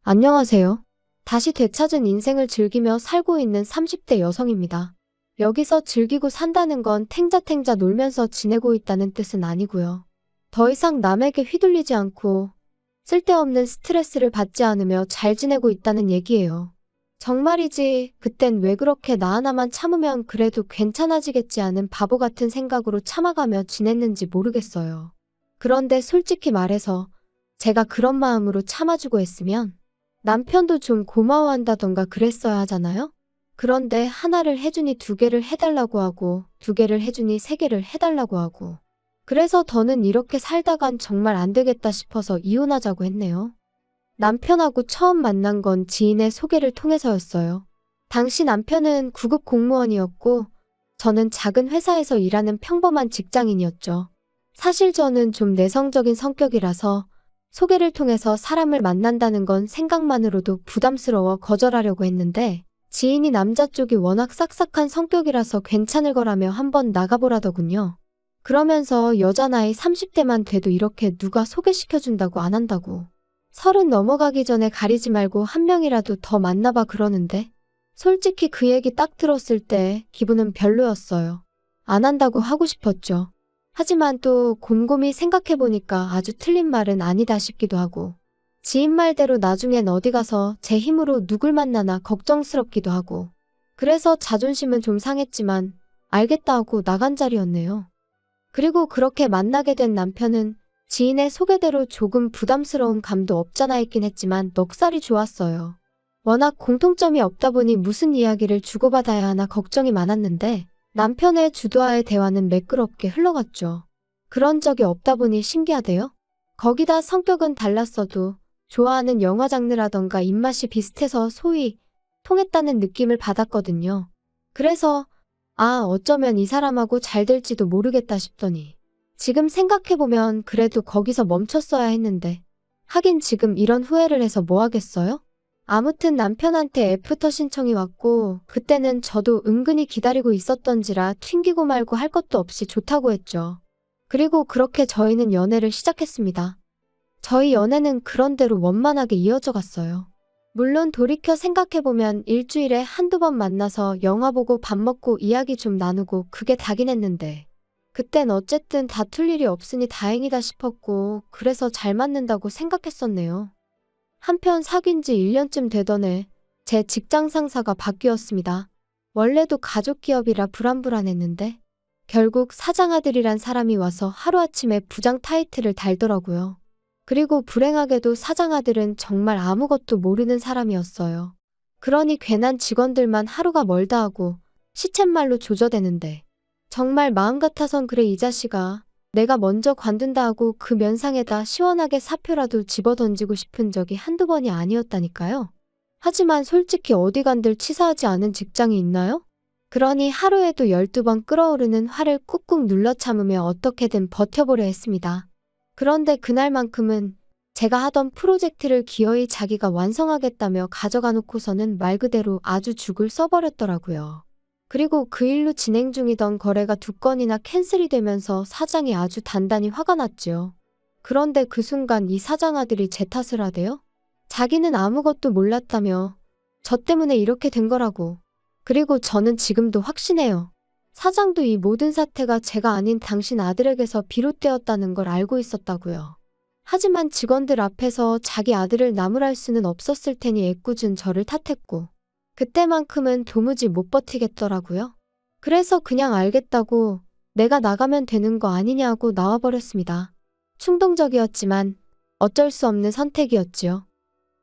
안녕하세요. 다시 되찾은 인생을 즐기며 살고 있는 30대 여성입니다. 여기서 즐기고 산다는 건 탱자탱자 놀면서 지내고 있다는 뜻은 아니고요. 더 이상 남에게 휘둘리지 않고 쓸데없는 스트레스를 받지 않으며 잘 지내고 있다는 얘기예요. 정말이지, 그땐 왜 그렇게 나 하나만 참으면 그래도 괜찮아지겠지 하는 바보 같은 생각으로 참아가며 지냈는지 모르겠어요. 그런데 솔직히 말해서 제가 그런 마음으로 참아주고 했으면 남편도 좀 고마워한다던가 그랬어야 하잖아요? 그런데 하나를 해주니 두 개를 해달라고 하고, 두 개를 해주니 세 개를 해달라고 하고. 그래서 더는 이렇게 살다간 정말 안 되겠다 싶어서 이혼하자고 했네요. 남편하고 처음 만난 건 지인의 소개를 통해서였어요. 당시 남편은 구급 공무원이었고, 저는 작은 회사에서 일하는 평범한 직장인이었죠. 사실 저는 좀 내성적인 성격이라서 소개를 통해서 사람을 만난다는 건 생각만으로도 부담스러워 거절하려고 했는데 지인이 남자 쪽이 워낙 싹싹한 성격이라서 괜찮을 거라며 한번 나가보라더군요. 그러면서 여자 나이 30대만 돼도 이렇게 누가 소개시켜준다고 안 한다고. 30 넘어가기 전에 가리지 말고 한 명이라도 더 만나봐 그러는데 솔직히 그 얘기 딱 들었을 때 기분은 별로였어요. 안 한다고 하고 싶었죠. 하지만 또 곰곰이 생각해보니까 아주 틀린 말은 아니다 싶기도 하고 지인 말대로 나중엔 어디 가서 제 힘으로 누굴 만나나 걱정스럽기도 하고 그래서 자존심은 좀 상했지만 알겠다 하고 나간 자리였네요. 그리고 그렇게 만나게 된 남편은 지인의 소개대로 조금 부담스러운 감도 없잖아 했긴 했지만 넉살이 좋았어요. 워낙 공통점이 없다 보니 무슨 이야기를 주고받아야 하나 걱정이 많았는데 남편의 주도하에 대화는 매끄럽게 흘러갔죠. 그런 적이 없다 보니 신기하대요. 거기다 성격은 달랐어도 좋아하는 영화 장르라던가 입맛이 비슷해서 소위 통했다는 느낌을 받았거든요. 그래서 어쩌면 이 사람하고 잘 될지도 모르겠다 싶더니 지금 생각해보면 그래도 거기서 멈췄어야 했는데 하긴 지금 이런 후회를 해서 뭐 하겠어요? 아무튼 남편한테 애프터 신청이 왔고 그때는 저도 은근히 기다리고 있었던지라 튕기고 말고 할 것도 없이 좋다고 했죠. 그리고 그렇게 저희는 연애를 시작했습니다. 저희 연애는 그런대로 원만하게 이어져 갔어요. 물론 돌이켜 생각해보면 일주일에 한두 번 만나서 영화 보고 밥 먹고 이야기 좀 나누고 그게 다긴 했는데 그땐 어쨌든 다툴 일이 없으니 다행이다 싶었고 그래서 잘 맞는다고 생각했었네요. 한편 사귄 지 1년쯤 되던 해 제 직장 상사가 바뀌었습니다. 원래도 가족 기업이라 불안불안했는데 결국 사장 아들이란 사람이 와서 하루아침에 부장 타이틀을 달더라고요. 그리고 불행하게도 사장 아들은 정말 아무것도 모르는 사람이었어요. 그러니 괜한 직원들만 하루가 멀다 하고 시쳇말로 조져대는데 정말 마음 같아선 그래 이 자식아 내가 먼저 관둔다 하고 그 면상에다 시원하게 사표라도 집어던지고 싶은 적이 한두 번이 아니었다니까요. 하지만 솔직히 어디 간들 치사하지 않은 직장이 있나요? 그러니 하루에도 12번 끓어오르는 화를 꾹꾹 눌러 참으며 어떻게든 버텨보려 했습니다. 그런데 그날만큼은 제가 하던 프로젝트를 기어이 자기가 완성하겠다며 가져가 놓고서는 말 그대로 아주 죽을 써버렸더라고요. 그리고 그 일로 진행 중이던 거래가 2건이나 캔슬이 되면서 사장이 아주 단단히 화가 났지요. 그런데 그 순간 이 사장 아들이 제 탓을 하대요? 자기는 아무것도 몰랐다며 저 때문에 이렇게 된 거라고. 그리고 저는 지금도 확신해요. 사장도 이 모든 사태가 제가 아닌 당신 아들에게서 비롯되었다는 걸 알고 있었다고요. 하지만 직원들 앞에서 자기 아들을 나무랄 수는 없었을 테니 애꿎은 저를 탓했고 그때만큼은 도무지 못 버티겠더라고요. 그래서 그냥 알겠다고 내가 나가면 되는 거 아니냐고 나와버렸습니다. 충동적이었지만 어쩔 수 없는 선택이었지요.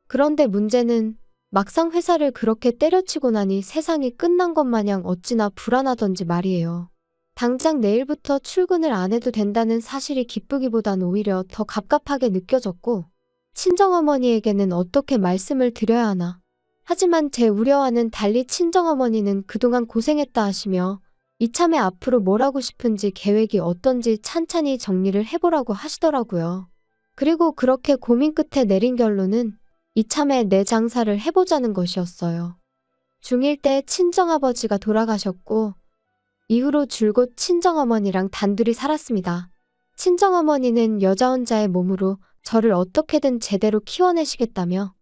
그런데 문제는 막상 회사를 그렇게 때려치고 나니 세상이 끝난 것 마냥 어찌나 불안하던지 말이에요. 당장 내일부터 출근을 안 해도 된다는 사실이 기쁘기보단 오히려 더 갑갑하게 느껴졌고 친정어머니에게는 어떻게 말씀을 드려야 하나. 하지만 제 우려와는 달리 친정어머니는 그동안 고생했다 하시며 이참에 앞으로 뭘 하고 싶은지 계획이 어떤지 찬찬히 정리를 해보라고 하시더라고요. 그리고 그렇게 고민 끝에 내린 결론은 이참에 내 장사를 해보자는 것이었어요. 중1 때 친정아버지가 돌아가셨고 이후로 줄곧 친정어머니랑 단둘이 살았습니다. 친정어머니는 여자 혼자의 몸으로 저를 어떻게든 제대로 키워내시겠다며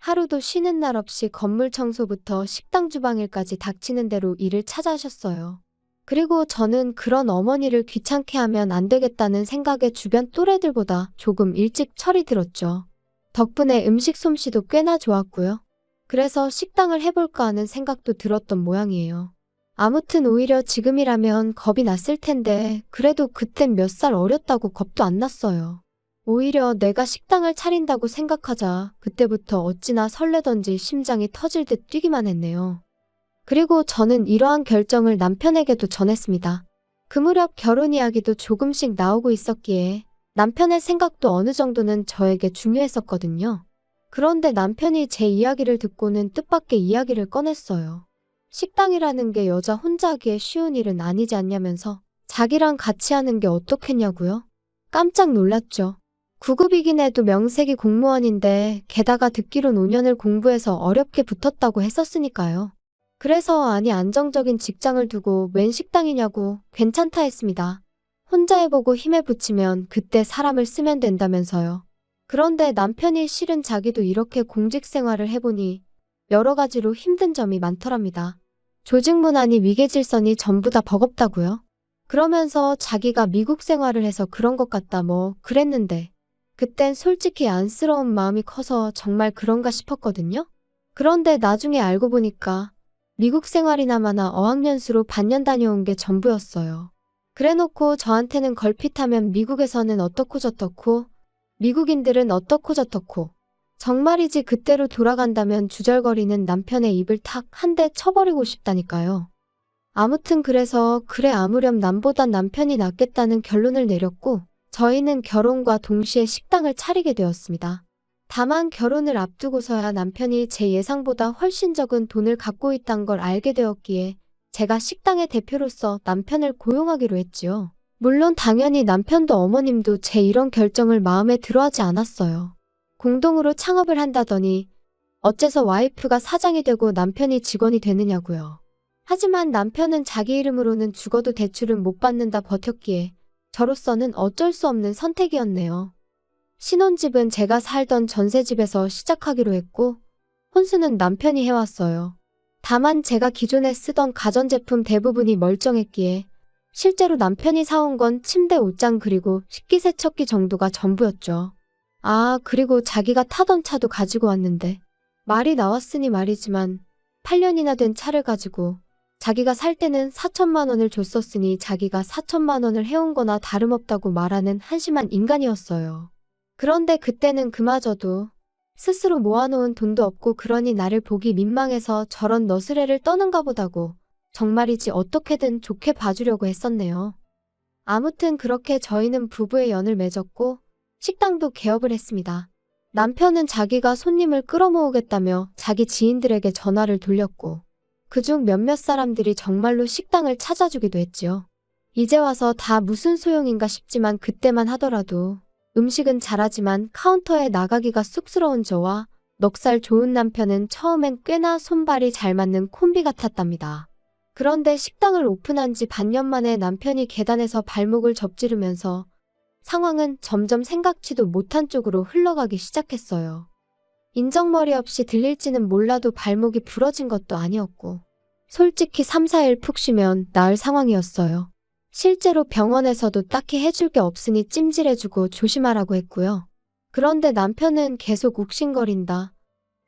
하루도 쉬는 날 없이 건물 청소부터 식당 주방일까지 닥치는 대로 일을 찾아 하셨어요. 그리고 저는 그런 어머니를 귀찮게 하면 안 되겠다는 생각에 주변 또래들보다 조금 일찍 철이 들었죠. 덕분에 음식 솜씨도 꽤나 좋았고요. 그래서 식당을 해볼까 하는 생각도 들었던 모양이에요. 아무튼 오히려 지금이라면 겁이 났을 텐데 그래도 그땐 몇 살 어렸다고 겁도 안 났어요. 오히려 내가 식당을 차린다고 생각하자 그때부터 어찌나 설레던지 심장이 터질 듯 뛰기만 했네요. 그리고 저는 이러한 결정을 남편에게도 전했습니다. 그 무렵 결혼 이야기도 조금씩 나오고 있었기에 남편의 생각도 어느 정도는 저에게 중요했었거든요. 그런데 남편이 제 이야기를 듣고는 뜻밖의 이야기를 꺼냈어요. 식당이라는 게 여자 혼자 하기에 쉬운 일은 아니지 않냐면서 자기랑 같이 하는 게 어떻겠냐고요? 깜짝 놀랐죠. 9급이긴 해도 명색이 공무원인데 게다가 듣기론 5년을 공부해서 어렵게 붙었다고 했었으니까요. 그래서 아니 안정적인 직장을 두고 웬 식당이냐고 괜찮다 했습니다. 혼자 해보고 힘에 부치면 그때 사람을 쓰면 된다면서요. 그런데 남편이 실은 자기도 이렇게 공직 생활을 해보니 여러 가지로 힘든 점이 많더랍니다. 조직 문화니 위계질서니 전부 다 버겁다고요. 그러면서 자기가 미국 생활을 해서 그런 것 같다 뭐 그랬는데 그땐 솔직히 안쓰러운 마음이 커서 정말 그런가 싶었거든요. 그런데 나중에 알고 보니까 미국 생활이나마나 어학연수로 반년 다녀온 게 전부였어요. 그래놓고 저한테는 걸핏하면 미국에서는 어떻고 저떻고 미국인들은 어떻고 저떻고 정말이지 그때로 돌아간다면 주절거리는 남편의 입을 탁 한 대 쳐버리고 싶다니까요. 아무튼 그래서 그래 아무렴 남보단 남편이 낫겠다는 결론을 내렸고 저희는 결혼과 동시에 식당을 차리게 되었습니다. 다만 결혼을 앞두고서야 남편이 제 예상보다 훨씬 적은 돈을 갖고 있다는 걸 알게 되었기에 제가 식당의 대표로서 남편을 고용하기로 했지요. 물론 당연히 남편도 어머님도 제 이런 결정을 마음에 들어하지 않았어요. 공동으로 창업을 한다더니 어째서 와이프가 사장이 되고 남편이 직원이 되느냐고요. 하지만 남편은 자기 이름으로는 죽어도 대출은 못 받는다 버텼기에 저로서는 어쩔 수 없는 선택이었네요. 신혼집은 제가 살던 전세집에서 시작하기로 했고 혼수는 남편이 해왔어요. 다만 제가 기존에 쓰던 가전제품 대부분이 멀쩡했기에 실제로 남편이 사온 건 침대 옷장 그리고 식기세척기 정도가 전부였죠. 아, 그리고 자기가 타던 차도 가지고 왔는데 말이 나왔으니 말이지만 8년이나 된 차를 가지고 자기가 살 때는 4천만 원을 줬었으니 자기가 4천만 원을 해온 거나 다름없다고 말하는 한심한 인간이었어요. 그런데 그때는 그마저도 스스로 모아놓은 돈도 없고 그러니 나를 보기 민망해서 저런 너스레를 떠는가 보다고 정말이지 어떻게든 좋게 봐주려고 했었네요. 아무튼 그렇게 저희는 부부의 연을 맺었고 식당도 개업을 했습니다. 남편은 자기가 손님을 끌어모으겠다며 자기 지인들에게 전화를 돌렸고 그중 몇몇 사람들이 정말로 식당을 찾아주기도 했지요. 이제 와서 다 무슨 소용인가 싶지만 그때만 하더라도 음식은 잘하지만 카운터에 나가기가 쑥스러운 저와 넉살 좋은 남편은 처음엔 꽤나 손발이 잘 맞는 콤비 같았답니다. 그런데 식당을 오픈한 지 반년 만에 남편이 계단에서 발목을 접지르면서 상황은 점점 생각지도 못한 쪽으로 흘러가기 시작했어요. 인정머리 없이 들릴지는 몰라도 발목이 부러진 것도 아니었고 솔직히 3, 4일 푹 쉬면 나을 상황이었어요. 실제로 병원에서도 딱히 해줄 게 없으니 찜질해주고 조심하라고 했고요. 그런데 남편은 계속 욱신거린다.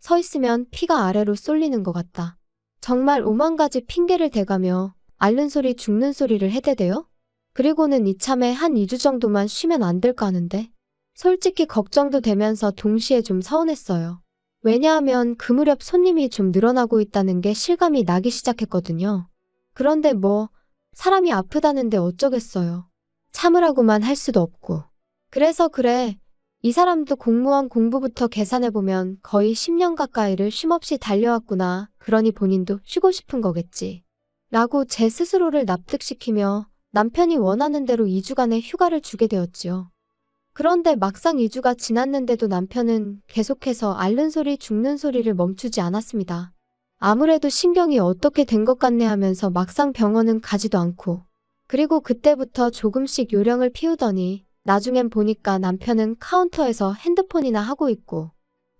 서 있으면 피가 아래로 쏠리는 것 같다. 정말 오만 가지 핑계를 대가며 앓는 소리 죽는 소리를 해대대요. 그리고는 이참에 한 2주 정도만 쉬면 안 될까 하는데 솔직히 걱정도 되면서 동시에 좀 서운했어요. 왜냐하면 그 무렵 손님이 좀 늘어나고 있다는 게 실감이 나기 시작했거든요. 그런데 뭐 사람이 아프다는데 어쩌겠어요. 참으라고만 할 수도 없고. 그래서 그래. 이 사람도 공무원 공부부터 계산해보면 거의 10년 가까이를 쉼없이 달려왔구나. 그러니 본인도 쉬고 싶은 거겠지. 라고 제 스스로를 납득시키며 남편이 원하는 대로 2주간의 휴가를 주게 되었지요. 그런데 막상 2주가 지났는데도 남편은 계속해서 앓는 소리 죽는 소리를 멈추지 않았습니다. 아무래도 신경이 어떻게 된 것 같네 하면서 막상 병원은 가지도 않고 그리고 그때부터 조금씩 요령을 피우더니 나중엔 보니까 남편은 카운터에서 핸드폰이나 하고 있고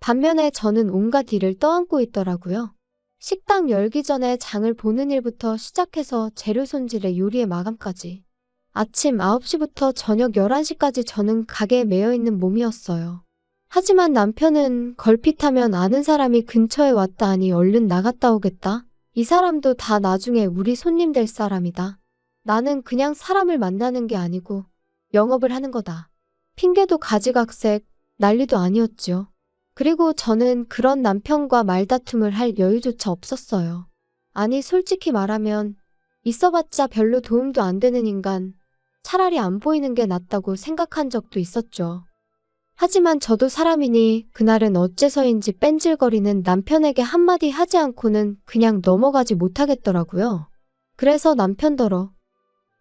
반면에 저는 온갖 일을 떠안고 있더라고요. 식당 열기 전에 장을 보는 일부터 시작해서 재료 손질에 요리의 마감까지. 아침 9시부터 저녁 11시까지 저는 가게에 매여 있는 몸이었어요. 하지만 남편은 걸핏하면 아는 사람이 근처에 왔다 하니 얼른 나갔다 오겠다. 이 사람도 다 나중에 우리 손님 될 사람이다. 나는 그냥 사람을 만나는 게 아니고 영업을 하는 거다. 핑계도 가지각색, 난리도 아니었죠. 그리고 저는 그런 남편과 말다툼을 할 여유조차 없었어요. 아니 솔직히 말하면 있어봤자 별로 도움도 안 되는 인간, 차라리 안 보이는 게 낫다고 생각한 적도 있었죠. 하지만 저도 사람이니 그날은 어째서인지 뺀질거리는 남편에게 한마디 하지 않고는 그냥 넘어가지 못하겠더라고요. 그래서 남편더러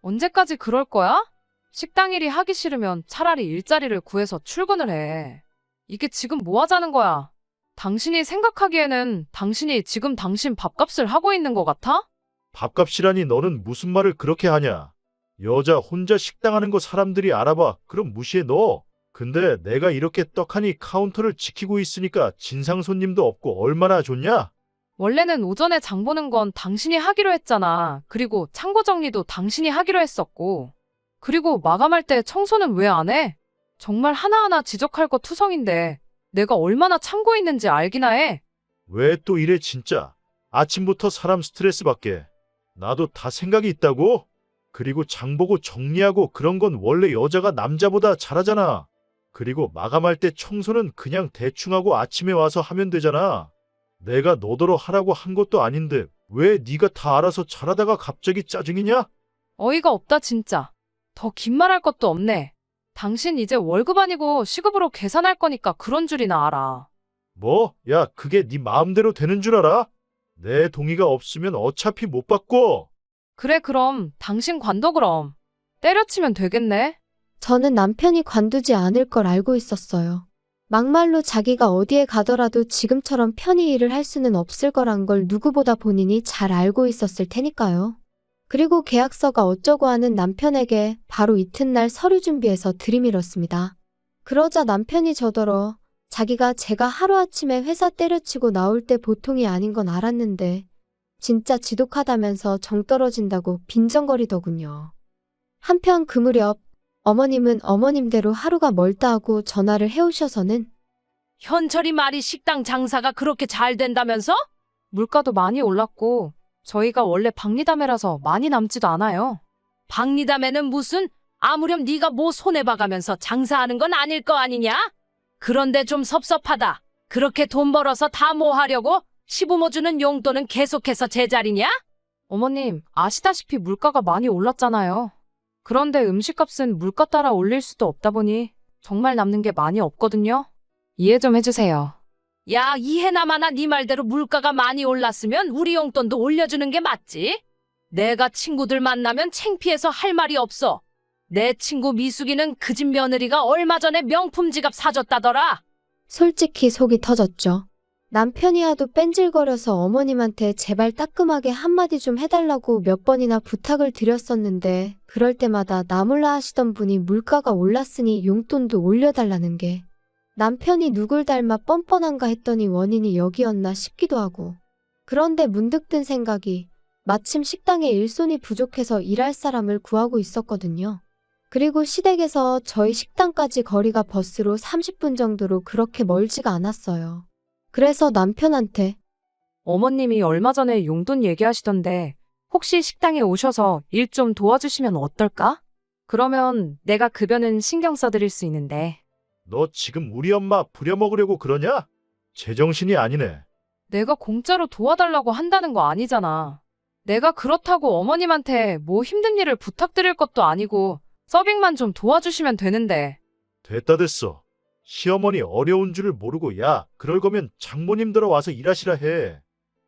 언제까지 그럴 거야? 식당 일이 하기 싫으면 차라리 일자리를 구해서 출근을 해. 이게 지금 뭐 하자는 거야? 당신이 생각하기에는 당신이 지금 당신 밥값을 하고 있는 것 같아? 밥값이라니 너는 무슨 말을 그렇게 하냐? 여자 혼자 식당 하는 거 사람들이 알아봐. 그럼 무시해 너. 근데 내가 이렇게 떡하니 카운터를 지키고 있으니까 진상 손님도 없고 얼마나 좋냐? 원래는 오전에 장 보는 건 당신이 하기로 했잖아. 그리고 창고 정리도 당신이 하기로 했었고. 그리고 마감할 때 청소는 왜 안 해? 정말 하나하나 지적할 거 투성인데 내가 얼마나 참고 있는지 알기나 해. 왜 또 이래 진짜? 아침부터 사람 스트레스 받게. 나도 다 생각이 있다고? 그리고 장 보고 정리하고 그런 건 원래 여자가 남자보다 잘하잖아. 그리고 마감할 때 청소는 그냥 대충 하고 아침에 와서 하면 되잖아. 내가 너더러 하라고 한 것도 아닌데 왜 네가 다 알아서 잘하다가 갑자기 짜증이냐? 어이가 없다 진짜. 더 긴 말할 것도 없네. 당신 이제 월급 아니고 시급으로 계산할 거니까 그런 줄이나 알아. 뭐? 야, 그게 네 마음대로 되는 줄 알아? 내 동의가 없으면 어차피 못 받고. 그래 그럼 당신 관둬 그럼. 때려치면 되겠네. 저는 남편이 관두지 않을 걸 알고 있었어요. 막말로 자기가 어디에 가더라도 지금처럼 편히 일을 할 수는 없을 거란 걸 누구보다 본인이 잘 알고 있었을 테니까요. 그리고 계약서가 어쩌고 하는 남편에게 바로 이튿날 서류 준비해서 들이밀었습니다. 그러자 남편이 저더러 자기가 제가 하루아침에 회사 때려치고 나올 때 보통이 아닌 건 알았는데 진짜 지독하다면서 정 떨어진다고 빈정거리더군요. 한편 그 무렵 어머님은 어머님대로 하루가 멀다 하고 전화를 해오셔서는 현철이 말이 식당 장사가 그렇게 잘 된다면서? 물가도 많이 올랐고 저희가 원래 박리담회라서 많이 남지도 않아요. 박리담회는 무슨 아무렴 네가 뭐 손해봐가면서 장사하는 건 아닐 거 아니냐? 그런데 좀 섭섭하다. 그렇게 돈 벌어서 다 뭐 하려고? 시부모 주는 용돈은 계속해서 제자리냐? 어머님, 아시다시피 물가가 많이 올랐잖아요. 그런데 음식값은 물가 따라 올릴 수도 없다 보니 정말 남는 게 많이 없거든요. 이해 좀 해주세요. 야, 이해나 마나 네 말대로 물가가 많이 올랐으면 우리 용돈도 올려주는 게 맞지? 내가 친구들 만나면 창피해서 할 말이 없어. 내 친구 미숙이는 그 집 며느리가 얼마 전에 명품 지갑 사줬다더라. 솔직히 속이 터졌죠. 남편이 하도 뺀질거려서 어머님한테 제발 따끔하게 한마디 좀 해달라고 몇 번이나 부탁을 드렸었는데 그럴 때마다 나몰라 하시던 분이 물가가 올랐으니 용돈도 올려달라는 게 남편이 누굴 닮아 뻔뻔한가 했더니 원인이 여기였나 싶기도 하고 그런데 문득 든 생각이 마침 식당에 일손이 부족해서 일할 사람을 구하고 있었거든요. 그리고 시댁에서 저희 식당까지 거리가 버스로 30분 정도로 그렇게 멀지가 않았어요. 그래서 남편한테 어머님이 얼마 전에 용돈 얘기하시던데 혹시 식당에 오셔서 일 좀 도와주시면 어떨까? 그러면 내가 급여는 신경 써드릴 수 있는데. 너 지금 우리 엄마 부려먹으려고 그러냐? 제정신이 아니네. 내가 공짜로 도와달라고 한다는 거 아니잖아. 내가 그렇다고 어머님한테 뭐 힘든 일을 부탁드릴 것도 아니고 서빙만 좀 도와주시면 되는데. 됐다 됐어. 시어머니 어려운 줄을 모르고 야, 그럴 거면 장모님 들어와서 일하시라 해.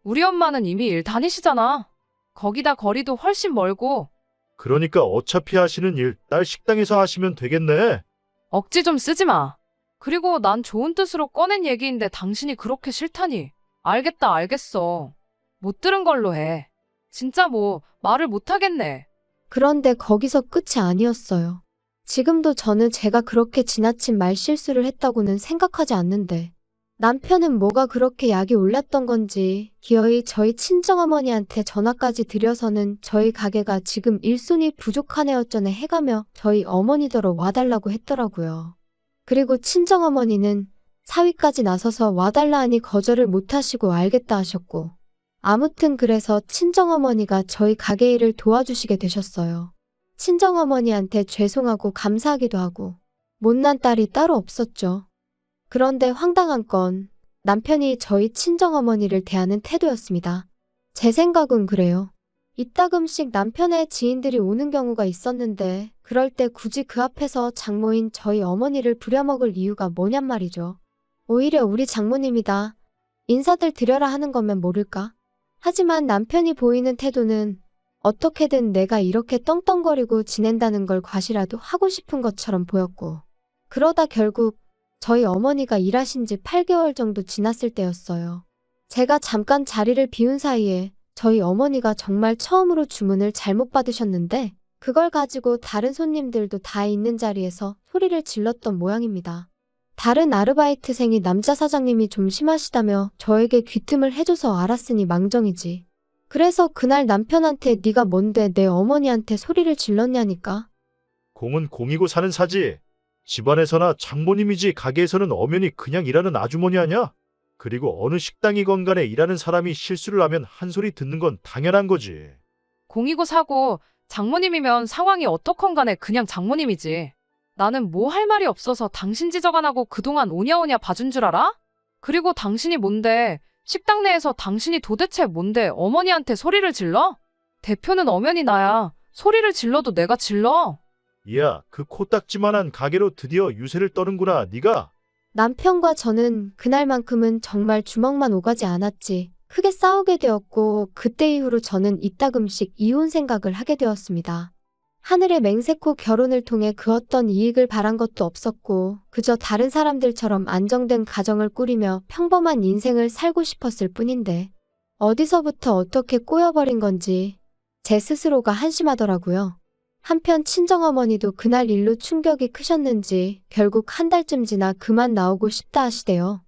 우리 엄마는 이미 일 다니시잖아. 거기다 거리도 훨씬 멀고. 그러니까 어차피 하시는 일 딸 식당에서 하시면 되겠네. 억지 좀 쓰지 마. 그리고 난 좋은 뜻으로 꺼낸 얘기인데 당신이 그렇게 싫다니. 알겠다 알겠어. 못 들은 걸로 해. 진짜 뭐 말을 못 하겠네. 그런데 거기서 끝이 아니었어요. 지금도 저는 제가 그렇게 지나친 말실수를 했다고는 생각하지 않는데 남편은 뭐가 그렇게 약이 올랐던 건지 기어이 저희 친정어머니한테 전화까지 드려서는 저희 가게가 지금 일손이 부족하네요 전에 해가며 저희 어머니더러 와달라고 했더라고요. 그리고 친정어머니는 사위까지 나서서 와달라 하니 거절을 못하시고 알겠다 하셨고 아무튼 그래서 친정어머니가 저희 가게 일을 도와주시게 되셨어요. 친정어머니한테 죄송하고 감사하기도 하고 못난 딸이 따로 없었죠. 그런데 황당한 건 남편이 저희 친정어머니를 대하는 태도였습니다. 제 생각은 그래요. 이따금씩 남편의 지인들이 오는 경우가 있었는데 그럴 때 굳이 그 앞에서 장모인 저희 어머니를 부려먹을 이유가 뭐냔 말이죠. 오히려 우리 장모님이다. 인사들 드려라 하는 거면 모를까? 하지만 남편이 보이는 태도는 어떻게든 내가 이렇게 떵떵거리고 지낸다는 걸 과시라도 하고 싶은 것처럼 보였고 그러다 결국 저희 어머니가 일하신 지 8개월 정도 지났을 때였어요. 제가 잠깐 자리를 비운 사이에 저희 어머니가 정말 처음으로 주문을 잘못 받으셨는데 그걸 가지고 다른 손님들도 다 있는 자리에서 소리를 질렀던 모양입니다. 다른 아르바이트생이 남자 사장님이 좀 심하시다며 저에게 귀뜸을 해줘서 알았으니 망정이지. 그래서 그날 남편한테 네가 뭔데 내 어머니한테 소리를 질렀냐니까. 공은 공이고 사는 사지. 집안에서나 장모님이지 가게에서는 엄연히 그냥 일하는 아주머니 아냐? 그리고 어느 식당이건 간에 일하는 사람이 실수를 하면 한 소리 듣는 건 당연한 거지. 공이고 사고 장모님이면 상황이 어떻건 간에 그냥 장모님이지. 나는 뭐 할 말이 없어서 당신 지적 안 하고 그동안 오냐오냐 봐준 줄 알아? 그리고 당신이 뭔데? 식당 내에서 당신이 도대체 뭔데 어머니한테 소리를 질러? 대표는 엄연히 나야. 소리를 질러도 내가 질러. 이야, 그 코딱지만한 가게로 드디어 유세를 떠는구나, 네가. 남편과 저는 그날만큼은 정말 주먹만 오가지 않았지. 크게 싸우게 되었고 그때 이후로 저는 이따금씩 이혼 생각을 하게 되었습니다. 하늘의 맹세코 결혼을 통해 그 어떤 이익을 바란 것도 없었고 그저 다른 사람들처럼 안정된 가정을 꾸리며 평범한 인생을 살고 싶었을 뿐인데 어디서부터 어떻게 꼬여버린 건지 제 스스로가 한심하더라고요. 한편 친정어머니도 그날 일로 충격이 크셨는지 결국 한 달쯤 지나 그만 나오고 싶다 하시대요.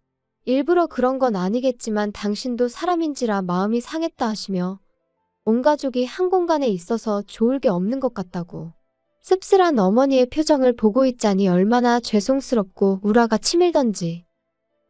일부러 그런 건 아니겠지만 당신도 사람인지라 마음이 상했다 하시며 온 가족이 한 공간에 있어서 좋을 게 없는 것 같다고. 씁쓸한 어머니의 표정을 보고 있자니 얼마나 죄송스럽고 우라가 치밀던지.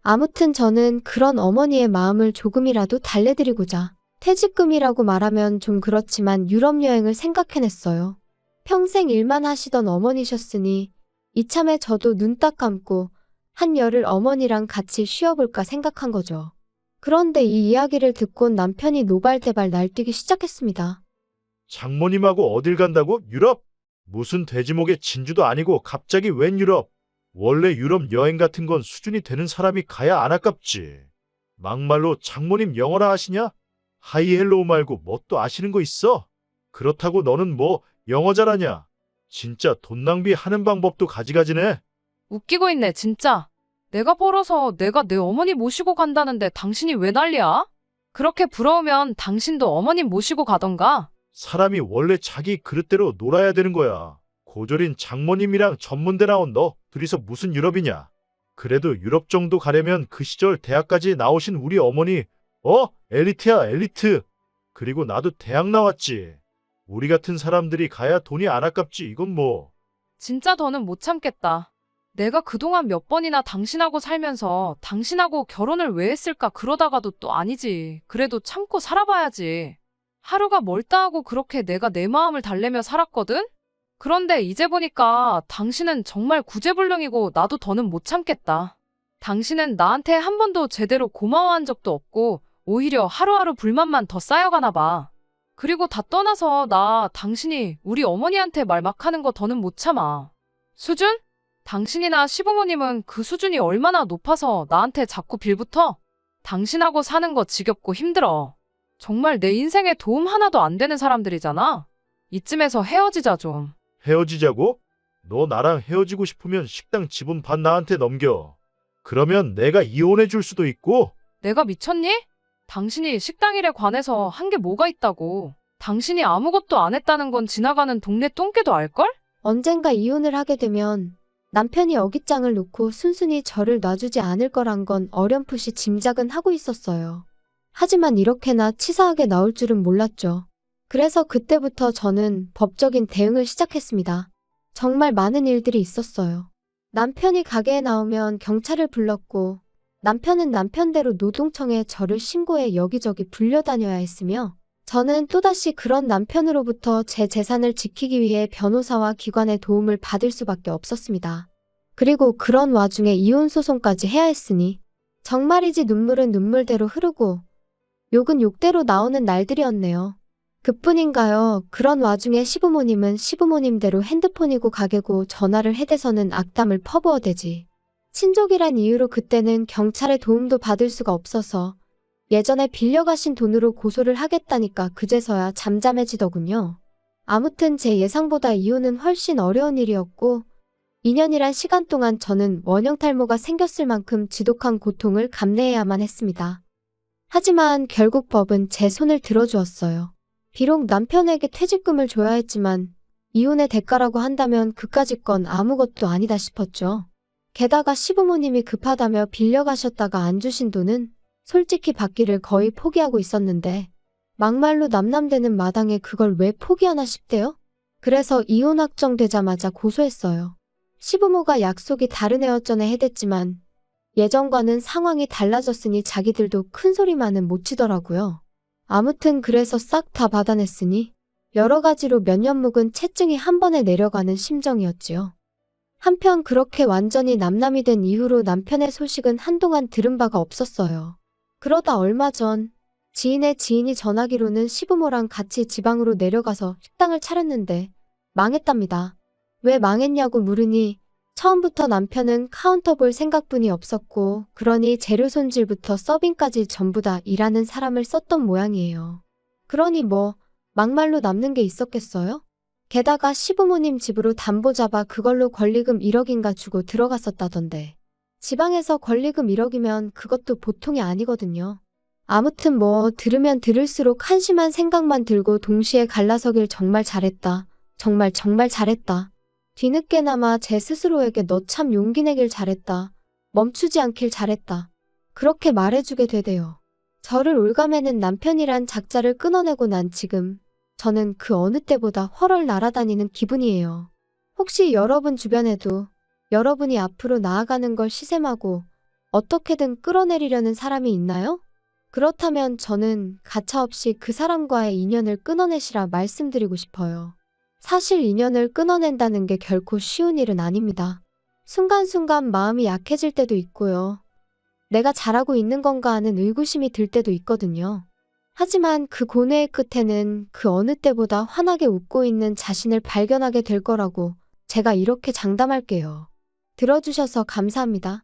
아무튼 저는 그런 어머니의 마음을 조금이라도 달래드리고자 퇴직금이라고 말하면 좀 그렇지만 유럽 여행을 생각해냈어요. 평생 일만 하시던 어머니셨으니 이참에 저도 눈 딱 감고 한 열흘 어머니랑 같이 쉬어볼까 생각한 거죠. 그런데 이 이야기를 듣곤 남편이 노발대발 날뛰기 시작했습니다. 장모님하고 어딜 간다고? 유럽? 무슨 돼지목의 진주도 아니고 갑자기 웬 유럽? 원래 유럽 여행 같은 건 수준이 되는 사람이 가야 안 아깝지. 막말로 장모님 영어나 하시냐? 하이헬로우 말고 뭐 또 아시는 거 있어? 그렇다고 너는 뭐 영어 잘하냐? 진짜 돈 낭비하는 방법도 가지가지네. 웃기고 있네 진짜. 내가 벌어서 내가 내 어머니 모시고 간다는데 당신이 왜 난리야? 그렇게 부러우면 당신도 어머님 모시고 가던가. 사람이 원래 자기 그릇대로 놀아야 되는 거야. 고졸인 장모님이랑 전문대 나온 너 둘이서 무슨 유럽이냐? 그래도 유럽 정도 가려면 그 시절 대학까지 나오신 우리 어머니 엘리트야 엘리트. 그리고 나도 대학 나왔지. 우리 같은 사람들이 가야 돈이 안 아깝지. 이건 뭐. 진짜 더는 못 참겠다. 내가 그동안 몇 번이나 당신하고 살면서 당신하고 결혼을 왜 했을까 그러다가도 또 아니지. 그래도 참고 살아봐야지. 하루가 멀다 하고 그렇게 내가 내 마음을 달래며 살았거든? 그런데 이제 보니까 당신은 정말 구제불능이고 나도 더는 못 참겠다. 당신은 나한테 한 번도 제대로 고마워한 적도 없고 오히려 하루하루 불만만 더 쌓여가나 봐. 그리고 다 떠나서 나 당신이 우리 어머니한테 말 막 하는 거 더는 못 참아. 수준? 당신이나 시부모님은 그 수준이 얼마나 높아서 나한테 자꾸 빌붙어? 당신하고 사는 거 지겹고 힘들어. 정말 내 인생에 도움 하나도 안 되는 사람들이잖아. 이쯤에서 헤어지자 좀. 헤어지자고? 너 나랑 헤어지고 싶으면 식당 지분 반 나한테 넘겨. 그러면 내가 이혼해 줄 수도 있고. 내가 미쳤니? 당신이 식당 일에 관해서 한 게 뭐가 있다고. 당신이 아무것도 안 했다는 건 지나가는 동네 똥개도 알걸? 언젠가 이혼을 하게 되면 남편이 어깃장을 놓고 순순히 저를 놔주지 않을 거란 건 어렴풋이 짐작은 하고 있었어요. 하지만 이렇게나 치사하게 나올 줄은 몰랐죠. 그래서 그때부터 저는 법적인 대응을 시작했습니다. 정말 많은 일들이 있었어요. 남편이 가게에 나오면 경찰을 불렀고, 남편은 남편대로 노동청에 저를 신고해 여기저기 불려다녀야 했으며, 저는 또다시 그런 남편으로부터 제 재산을 지키기 위해 변호사와 기관의 도움을 받을 수밖에 없었습니다. 그리고 그런 와중에 이혼 소송까지 해야 했으니 정말이지 눈물은 눈물대로 흐르고 욕은 욕대로 나오는 날들이었네요. 그뿐인가요? 그런 와중에 시부모님은 시부모님대로 핸드폰이고 가게고 전화를 해대서는 악담을 퍼부어대지. 친족이란 이유로 그때는 경찰의 도움도 받을 수가 없어서 예전에 빌려가신 돈으로 고소를 하겠다니까 그제서야 잠잠해지더군요. 아무튼 제 예상보다 이혼은 훨씬 어려운 일이었고 2년이란 시간 동안 저는 원형 탈모가 생겼을 만큼 지독한 고통을 감내해야만 했습니다. 하지만 결국 법은 제 손을 들어주었어요. 비록 남편에게 퇴직금을 줘야 했지만 이혼의 대가라고 한다면 그까짓 건 아무것도 아니다 싶었죠. 게다가 시부모님이 급하다며 빌려가셨다가 안 주신 돈은 솔직히 받기를 거의 포기하고 있었는데 막말로 남남되는 마당에 그걸 왜 포기하나 싶대요? 그래서 이혼 확정되자마자 고소했어요. 시부모가 약속이 다른 애였전에 해댔지만 예전과는 상황이 달라졌으니 자기들도 큰 소리만은 못 치더라고요. 아무튼 그래서 싹 다 받아냈으니 여러 가지로 몇 년 묵은 채증이 한 번에 내려가는 심정이었지요. 한편 그렇게 완전히 남남이 된 이후로 남편의 소식은 한동안 들은 바가 없었어요. 그러다 얼마 전 지인의 지인이 전하기로는 시부모랑 같이 지방으로 내려가서 식당을 차렸는데 망했답니다. 왜 망했냐고 물으니 처음부터 남편은 카운터 볼 생각뿐이 없었고 그러니 재료 손질부터 서빙까지 전부 다 일하는 사람을 썼던 모양이에요. 그러니 뭐 막말로 남는 게 있었겠어요? 게다가 시부모님 집으로 담보 잡아 그걸로 권리금 1억인가 주고 들어갔었다던데. 지방에서 권리금 1억이면 그것도 보통이 아니거든요. 아무튼 뭐 들으면 들을수록 한심한 생각만 들고 동시에 갈라서길 정말 잘했다. 정말 잘했다. 뒤늦게나마 제 스스로에게 너 참 용기 내길 잘했다. 멈추지 않길 잘했다. 그렇게 말해주게 되대요. 저를 올가매는 남편이란 작자를 끊어내고 난 지금 저는 그 어느 때보다 훨훨 날아다니는 기분이에요. 혹시 여러분 주변에도 여러분이 앞으로 나아가는 걸 시샘하고 어떻게든 끌어내리려는 사람이 있나요? 그렇다면 저는 가차없이 그 사람과의 인연을 끊어내시라 말씀드리고 싶어요. 사실 인연을 끊어낸다는 게 결코 쉬운 일은 아닙니다. 순간순간 마음이 약해질 때도 있고요. 내가 잘하고 있는 건가 하는 의구심이 들 때도 있거든요. 하지만 그 고뇌의 끝에는 그 어느 때보다 환하게 웃고 있는 자신을 발견하게 될 거라고 제가 이렇게 장담할게요. 들어주셔서 감사합니다.